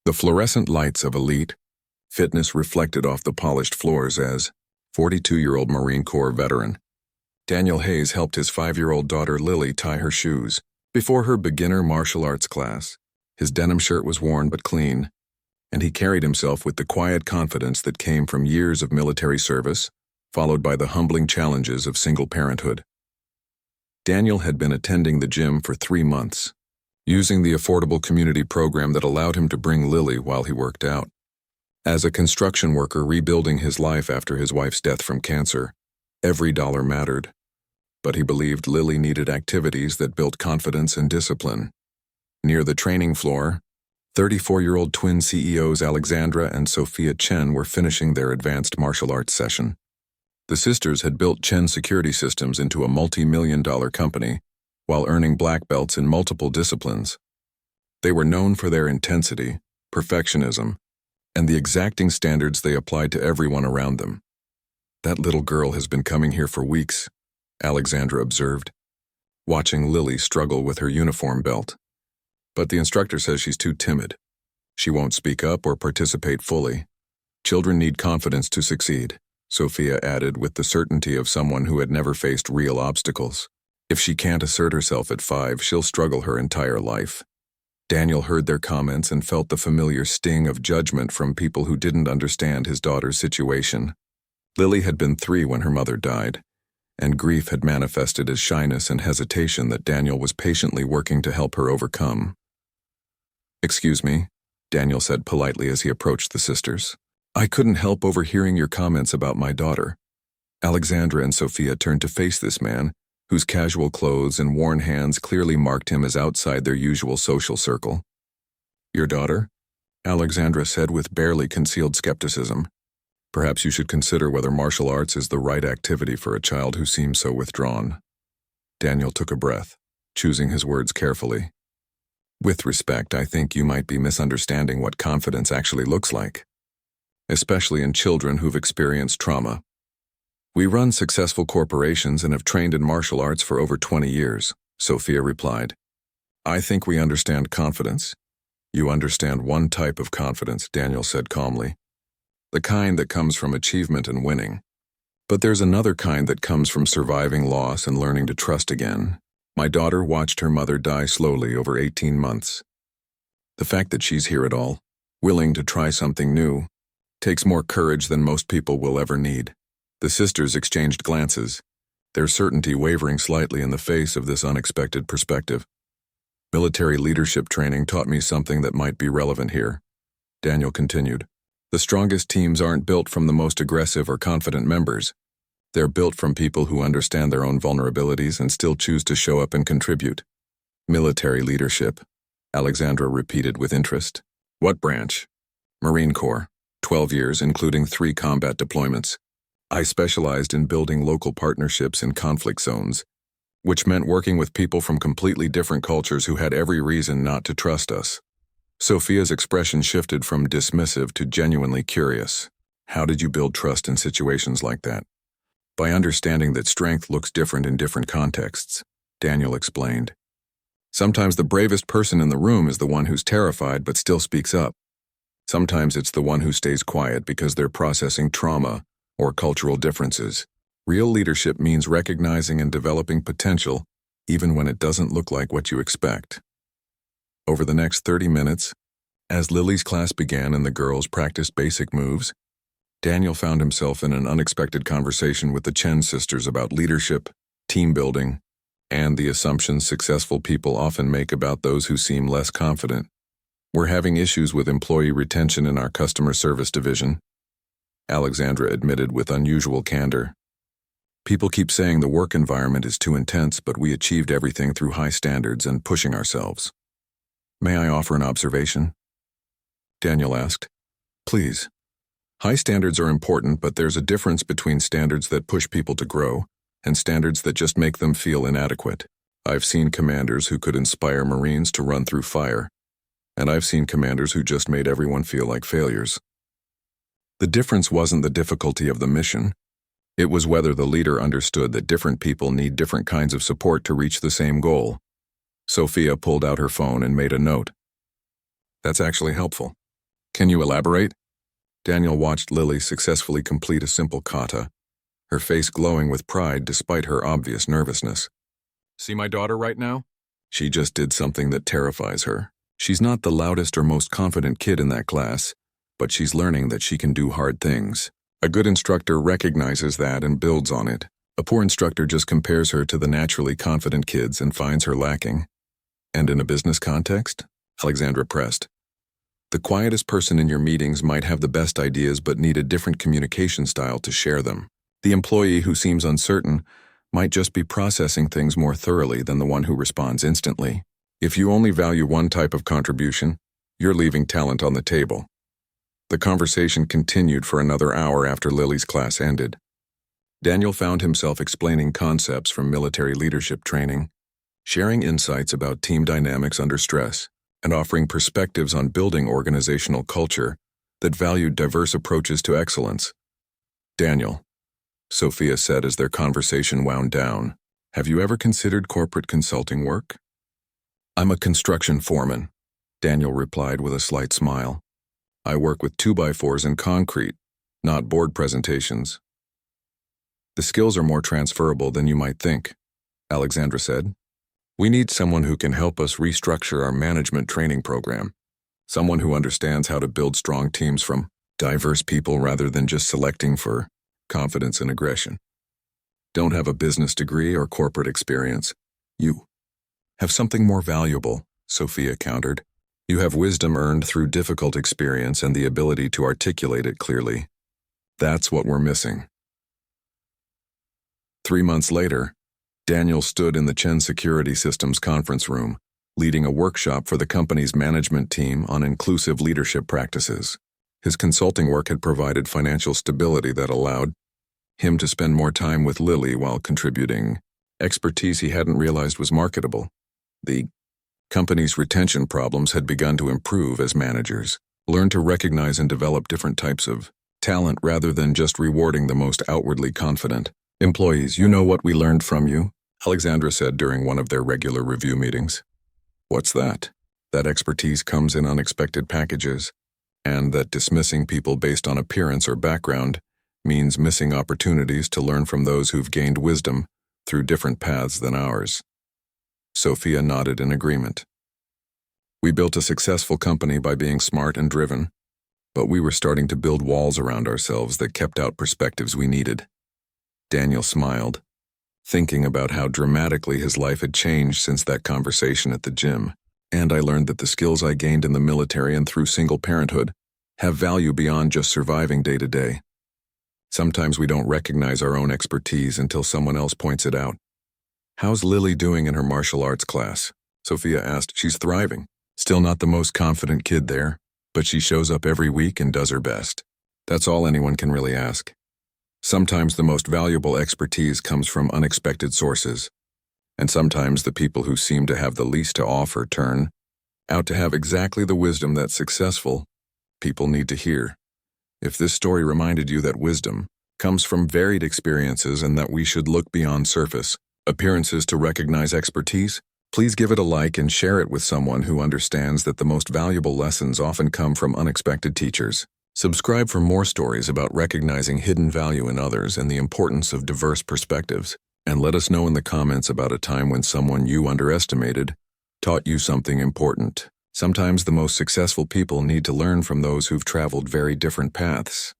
The fluorescent lights of elite fitness reflected off the polished floors as 42-year-old Marine Corps veteran Daniel Hayes helped his 5-year-old daughter Lily tie her shoes before her beginner martial arts class. His denim shirt was worn but clean, and he carried himself with the quiet confidence that came from years of military service, followed by the humbling challenges of single parenthood. Daniel had been attending the gym for 3 months, using the affordable community program that allowed him to bring Lily while he worked out. As a construction worker rebuilding his life after his wife's death from cancer, every dollar mattered. But he believed Lily needed activities that built confidence and discipline. Near the training floor, 34-year-old twin CEOs Alexandra and Sophia Chen were finishing their advanced martial arts session. The sisters had built Chen Security Systems into a multi-million-dollar company while earning black belts in multiple disciplines. They were known for their intensity, perfectionism, and the exacting standards they applied to everyone around them. "That little girl has been coming here for weeks," Alexandra observed, watching Lily struggle with her uniform belt. "But the instructor says she's too timid. She won't speak up or participate fully. Children need confidence to succeed," Sophia added with the certainty of someone who had never faced real obstacles. "If she can't assert herself at 5, she'll struggle her entire life." Daniel heard their comments and felt the familiar sting of judgment from people who didn't understand his daughter's situation. Lily had been 3 when her mother died, and grief had manifested as shyness and hesitation that Daniel was patiently working to help her overcome. "Excuse me," Daniel said politely as he approached the sisters. "I couldn't help overhearing your comments about my daughter." Alexandra and Sophia turned to face this man, whose casual clothes and worn hands clearly marked him as outside their usual social circle. "Your daughter?" Alexandra said with barely concealed skepticism. "Perhaps you should consider whether martial arts is the right activity for a child who seems so withdrawn." Daniel took a breath, choosing his words carefully. "With respect, I think you might be misunderstanding what confidence actually looks like, especially in children who've experienced trauma. We run successful corporations and have trained in martial arts for over 20 years, Sophia replied. "I think we understand confidence." "You understand one type of confidence," Daniel said calmly. "The kind that comes from achievement and winning. But there's another kind that comes from surviving loss and learning to trust again. My daughter watched her mother die slowly over 18 months. The fact that she's here at all, willing to try something new, takes more courage than most people will ever need." The sisters exchanged glances, their certainty wavering slightly in the face of this unexpected perspective. "Military leadership training taught me something that might be relevant here," Daniel continued. "The strongest teams aren't built from the most aggressive or confident members. They're built from people who understand their own vulnerabilities and still choose to show up and contribute." "Military leadership," Alexandra repeated with interest. "What branch?" "Marine Corps, 12 years, including 3 combat deployments. I specialized in building local partnerships in conflict zones, which meant working with people from completely different cultures who had every reason not to trust us." Sophia's expression shifted from dismissive to genuinely curious. "How did you build trust in situations like that?" "By understanding that strength looks different in different contexts," Daniel explained. "Sometimes the bravest person in the room is the one who's terrified but still speaks up. Sometimes it's the one who stays quiet because they're processing trauma or cultural differences. Real leadership means recognizing and developing potential even when it doesn't look like what you expect." Over the next 30 minutes, as Lily's class began and the girls practiced basic moves, Daniel found himself in an unexpected conversation with the Chen sisters about leadership, team building, and the assumptions successful people often make about those who seem less confident. "We're having issues with employee retention in our customer service division," Alexandra admitted with unusual candor. "People keep saying the work environment is too intense, but we achieved everything through high standards and pushing ourselves." "May I offer an observation?" Daniel asked. "Please." "High standards are important, but there's a difference between standards that push people to grow and standards that just make them feel inadequate. I've seen commanders who could inspire Marines to run through fire, and I've seen commanders who just made everyone feel like failures. The difference wasn't the difficulty of the mission. It was whether the leader understood that different people need different kinds of support to reach the same goal." Sophia pulled out her phone and made a note. "That's actually helpful. Can you elaborate? Daniel watched Lily successfully complete a simple kata, her face glowing with pride despite her obvious nervousness. See my daughter right now? She just did something that terrifies her. She's not the loudest or most confident kid in that class, but she's learning that she can do hard things. A good instructor recognizes that and builds on it. A poor instructor just compares her to the naturally confident kids and finds her lacking. And in a business context? Alexandra pressed. The quietest person in your meetings might have the best ideas but need a different communication style to share them. The employee who seems uncertain might just be processing things more thoroughly than the one who responds instantly. If you only value one type of contribution, you're leaving talent on the table. The conversation continued for another hour after Lily's class ended. Daniel found himself explaining concepts from military leadership training, sharing insights about team dynamics under stress, and offering perspectives on building organizational culture that valued diverse approaches to excellence. Daniel, Sophia said as their conversation wound down, have you ever considered corporate consulting work? I'm a construction foreman, Daniel replied with a slight smile. I work with 2x4s and concrete, not board presentations. The skills are more transferable than you might think, Alexandra said. We need someone who can help us restructure our management training program, someone who understands how to build strong teams from diverse people rather than just selecting for confidence and aggression. Don't have a business degree or corporate experience. You have something more valuable, Sophia countered. You have wisdom earned through difficult experience and the ability to articulate it clearly. That's what we're missing. 3 months later, Daniel stood in the Chen Security Systems conference room, leading a workshop for the company's management team on inclusive leadership practices. His consulting work had provided financial stability that allowed him to spend more time with Lily while contributing expertise he hadn't realized was marketable. The company's retention problems had begun to improve as managers learned to recognize and develop different types of talent rather than just rewarding the most outwardly confident employees. You know what we learned from you, Alexandra said during one of their regular review meetings. What's that? That expertise comes in unexpected packages, and that dismissing people based on appearance or background means missing opportunities to learn from those who've gained wisdom through different paths than ours. Sophia nodded in agreement. We built a successful company by being smart and driven, but we were starting to build walls around ourselves that kept out perspectives we needed. Daniel smiled, thinking about how dramatically his life had changed since that conversation at the gym. And I learned that the skills I gained in the military and through single parenthood have value beyond just surviving day to day. Sometimes we don't recognize our own expertise until someone else points it out. How's Lily doing in her martial arts class? Sophia asked. She's thriving. Still not the most confident kid there, but she shows up every week and does her best. That's all anyone can really ask. Sometimes the most valuable expertise comes from unexpected sources, and sometimes the people who seem to have the least to offer turn out to have exactly the wisdom that successful people need to hear. If this story reminded you that wisdom comes from varied experiences and that we should look beyond surface appearances to recognize expertise, please give it a like and share it with someone who understands that the most valuable lessons often come from unexpected teachers. Subscribe for more stories about recognizing hidden value in others and the importance of diverse perspectives. And let us know in the comments about a time when someone you underestimated taught you something important. Sometimes the most successful people need to learn from those who've traveled very different paths.